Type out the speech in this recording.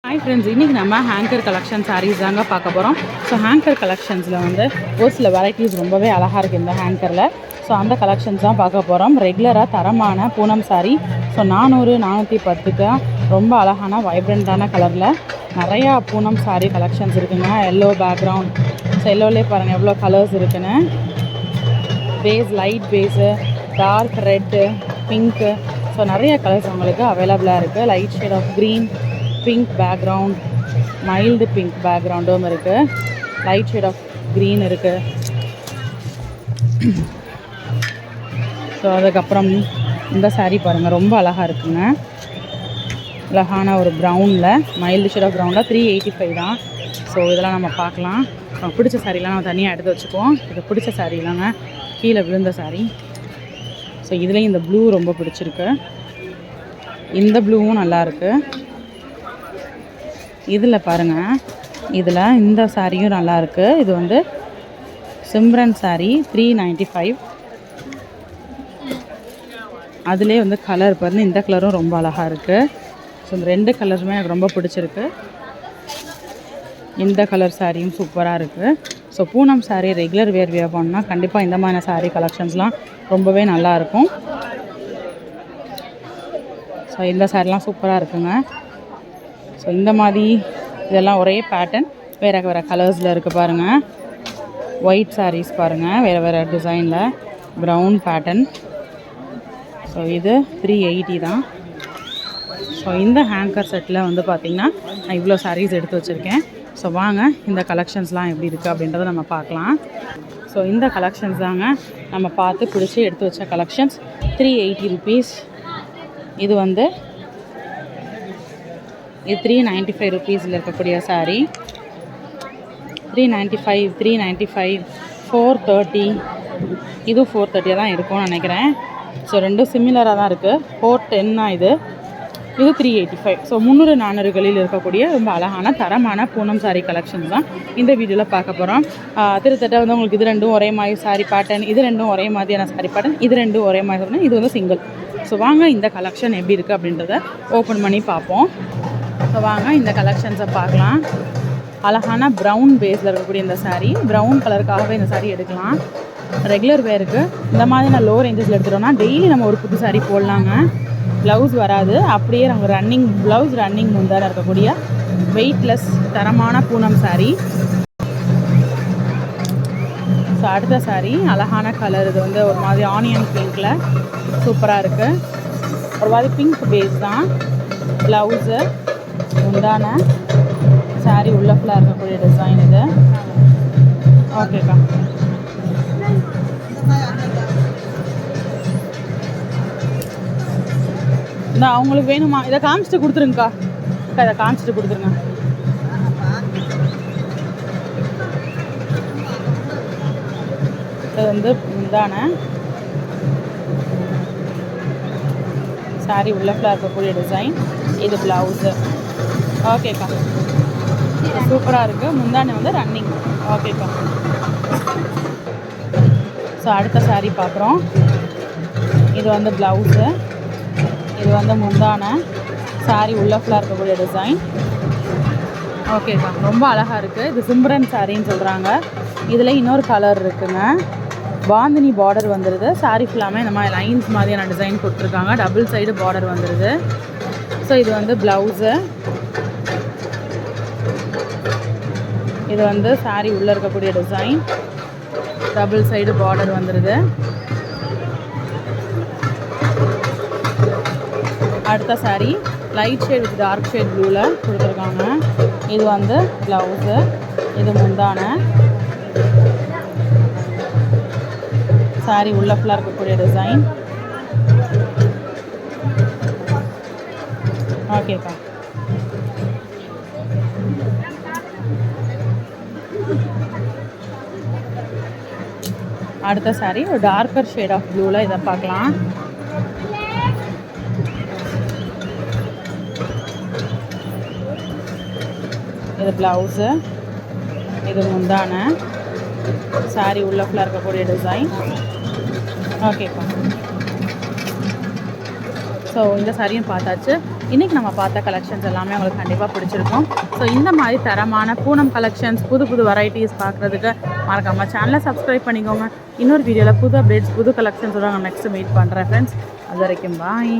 Hi friends, இன்றைக்கி நம்ம hanger collection saris தாங்க பார்க்க போகிறோம். ஸோ ஹேங்கர் கலெக்ஷன்ஸில் வந்து ஒரு சில வெரைட்டிஸ் ரொம்பவே அழகாக இருக்குது இந்த ஹேங்கரில். ஸோ அந்த கலெக்ஷன்ஸ் தான் பார்க்க போகிறோம். ரெகுலராக தரமான பூனம் சாரீ. ஸோ 400-410க்கு ரொம்ப அழகான வைப்ரண்ட்டான கலரில் நிறையா பூனம் சாரீ கலெக்ஷன்ஸ் இருக்குங்க. Yellow background. ஸோ எல்லோலே பாருங்கள் எவ்வளோ கலர்ஸ் இருக்குன்னு. Peach, light peach, dark red, pink. So நிறைய கலர்ஸ் உங்களுக்கு அவைலபிளாக இருக்குது. Light shade of green, pink background, mild pink பேக்ரவுண்டும் இருக்குது. லைட் ஷேட் ஆஃப் க்ரீன் இருக்குது. ஸோ அதுக்கப்புறம் இந்த சாரீ பாருங்கள் ரொம்ப அழகாக இருக்குங்க. அழகான ஒரு ப்ரௌனில், மைல்டு ஷேட் ஆஃப் ப்ரௌனில் 385 தான். ஸோ இதெல்லாம் நம்ம பார்க்கலாம். பிடிச்ச சாரீலாம் நம்ம தனியாக எடுத்து வச்சுக்குவோம். இது பிடிச்ச சாரீலாங்க, கீழே விழுந்த சாரீ. ஸோ இதுலேயும் இந்த ப்ளூ ரொம்ப பிடிச்சிருக்கு. இந்த ப்ளூவும் நல்லாயிருக்கு. இதில் பாருங்கள், இதில் இந்த சாரியும் நல்லாயிருக்கு. இது வந்து சிம்ரன் சாரீ 395. அதிலே வந்து கலர் பாருங்கள், இந்த கலரும் ரொம்ப அழகாக இருக்குது. ஸோ இந்த ரெண்டு கலருமே எனக்கு ரொம்ப பிடிச்சிருக்கு. இந்த கலர் சாரியும் சூப்பராக இருக்குது. ஸோ பூனம் சாரீ ரெகுலர் வேர் பண்ணால் கண்டிப்பாக இந்த மாதிரி சாரீ கலெக்ஷன்ஸ்லாம் ரொம்பவே நல்லாயிருக்கும். ஸோ இந்த சாரீலாம் சூப்பராக இருக்குங்க. ஸோ இந்த மாதிரி இதெல்லாம் ஒரே பேட்டர்ன், வேறு வேறு கலர்ஸில் இருக்குது பாருங்கள். ஒயிட் சாரீஸ் பாருங்கள், வேறு வேறு டிசைனில் ப்ரௌன் பேட்டர்ன். ஸோ இது 380 தான். ஸோ இந்த ஹேங்கர் செட்டில் வந்து பார்த்திங்கன்னா நான் இவ்வளோ சாரீஸ் எடுத்து வச்சுருக்கேன். ஸோ வாங்க இந்த கலெக்ஷன்ஸ்லாம் எப்படி இருக்குது அப்படின்றத நம்ம பார்க்கலாம். ஸோ இந்த கலெக்ஷன்ஸ் தாங்க நம்ம பார்த்து பிடிச்சி எடுத்து வச்ச கலெக்ஷன்ஸ். 380 ருபீஸ். இது வந்து 395 ருபீஸில் இருக்கக்கூடிய சாரீ. 395, 395, 430. இது 430 தான் இருக்கும்னு நினைக்கிறேன். ஸோ ரெண்டும் சிமிலராக தான் இருக்குது. 410 இது. இது 385. ஸோ 300-400களில் இருக்கக்கூடிய ரொம்ப அழகான தரமான பூனம் சாரீ கலெக்ஷன்ஸ் தான் இந்த வீடியோவில் பார்க்க போகிறோம். திருத்தட்ட வந்து உங்களுக்கு இது ரெண்டும் ஒரே மாதிரி சாரீ பேட்டர்ன், இது ரெண்டும் ஒரே மாதிரியான சாரீ பேட்டர்ன், இது ரெண்டும் ஒரே மாதிரி, இது வந்து சிங்கிள். ஸோ வாங்க இந்த கலெக்ஷன் எப்படி இருக்குது அப்படின்றத ஓப்பன் பண்ணி பார்ப்போம். ஸோ வாங்க இந்த கலெக்ஷன்ஸை பார்க்கலாம். அழகான ப்ரௌன் பேஸில் இருக்கக்கூடிய இந்த சாரீ, ப்ரௌன் கலருக்காகவே இந்த சாரீ எடுக்கலாம். ரெகுலர் வேருக்கு இந்த மாதிரி நான் லோ ரேஞ்சஸில் எடுத்துட்டோம்னா டெய்லி நம்ம ஒரு புது சாரீ போடலாங்க. ப்ளவுஸ் வராது, அப்படியே நம்ம ரன்னிங் ப்ளவுஸ், ரன்னிங் முந்தான இருக்கக்கூடிய வெயிட்லெஸ் தரமான பூனம் சாரீ. ஸோ அடுத்த சாரீ அழகான கலர். இது வந்து ஒரு மாதிரி ஆனியன் பிங்க்கில் சூப்பராக இருக்குது. ஒரு மாதிரி பிங்க் பேஸ் தான். ப்ளவுஸு, முந்தான, சாரீ உள்ள ஃபுல்லாக இருக்கக்கூடிய டிசைன் இது. ஓகேக்கா. இந்த அவங்களுக்கு வேணுமா? இதை காமிச்சிட்டு கொடுத்துருங்கக்கா. அக்கா இதை காமிச்சிட்டு கொடுத்துருங்க. இது வந்து முந்தான சாரீ உள்ள ஃபுல்லாக இருக்கக்கூடிய டிசைன். இது ப்ளவுஸு. ஓகேக்கா, சூப்பராக இருக்குது. முந்தானை வந்து ரன்னிங். ஓகேக்கா. ஸோ அடுத்த சாரீ பார்க்குறோம். இது வந்து ப்ளவுஸு, இது வந்து முந்தான, சாரீ உள்ள ஃபுல்லாக இருக்கக்கூடிய டிசைன். ஓகேக்கா, ரொம்ப அழகாக இருக்குது. இது சிம்ரன் சாரின்னு சொல்கிறாங்க. இதில் இன்னொரு கலர் இருக்குங்க. பாந்தினி பார்டர் வந்துடுது. சாரீ ஃபுல்லாமே இந்த மாதிரி லைன்ஸ் மாதிரியான டிசைன் கொடுத்துருக்காங்க. டபுள் சைடு பார்டர் வந்துடுது. ஸோ இது வந்து ப்ளவுஸு. இது வந்து சாரீ உள்ளே இருக்கக்கூடிய டிசைன். டபுள் சைடு பார்டர் வந்துடுது. அடுத்த sari light shade with dark shade ப்ளூவில் கொடுத்துருக்காங்க. இது வந்து ப்ளவுஸு, இது முந்தான, சாரீ உள்ள ஃபுல்லாக இருக்கக்கூடிய டிசைன். ஓகேக்கா. அடுத்த சாரீ ஒரு டார்க்கர் ஷேட் ஆஃப் ப்ளூவில் இதை பார்க்கலாம். இது ப்ளவுஸு, இது முந்தான, சாரீ உள்ள ஃபுல்லாக இருக்கக்கூடிய டிசைன். ஓகேப்பா. ஸோ இந்த சாரியும் பார்த்தாச்சு. இன்றைக்கி நம்ம பார்த்த கலெக்ஷன்ஸ் எல்லாமே உங்களுக்கு கண்டிப்பாக பிடிச்சிருக்கும். ஸோ இந்த மாதிரி தரமான பூனம் கலெக்ஷன்ஸ், புது புது வெரைட்டிஸ் பார்க்குறதுக்கு மறக்காமல் சேனலை சப்ஸ்கிரைப் பண்ணிக்கோங்க. இன்னொரு வீடியோவில் புது அப்டேட்ஸ், புது கலெக்ஷன்ஸோட நான் நெக்ஸ்ட்டு மீட் பண்ணுறேன் ஃப்ரெண்ட்ஸ். அது வரைக்கும் பாய்.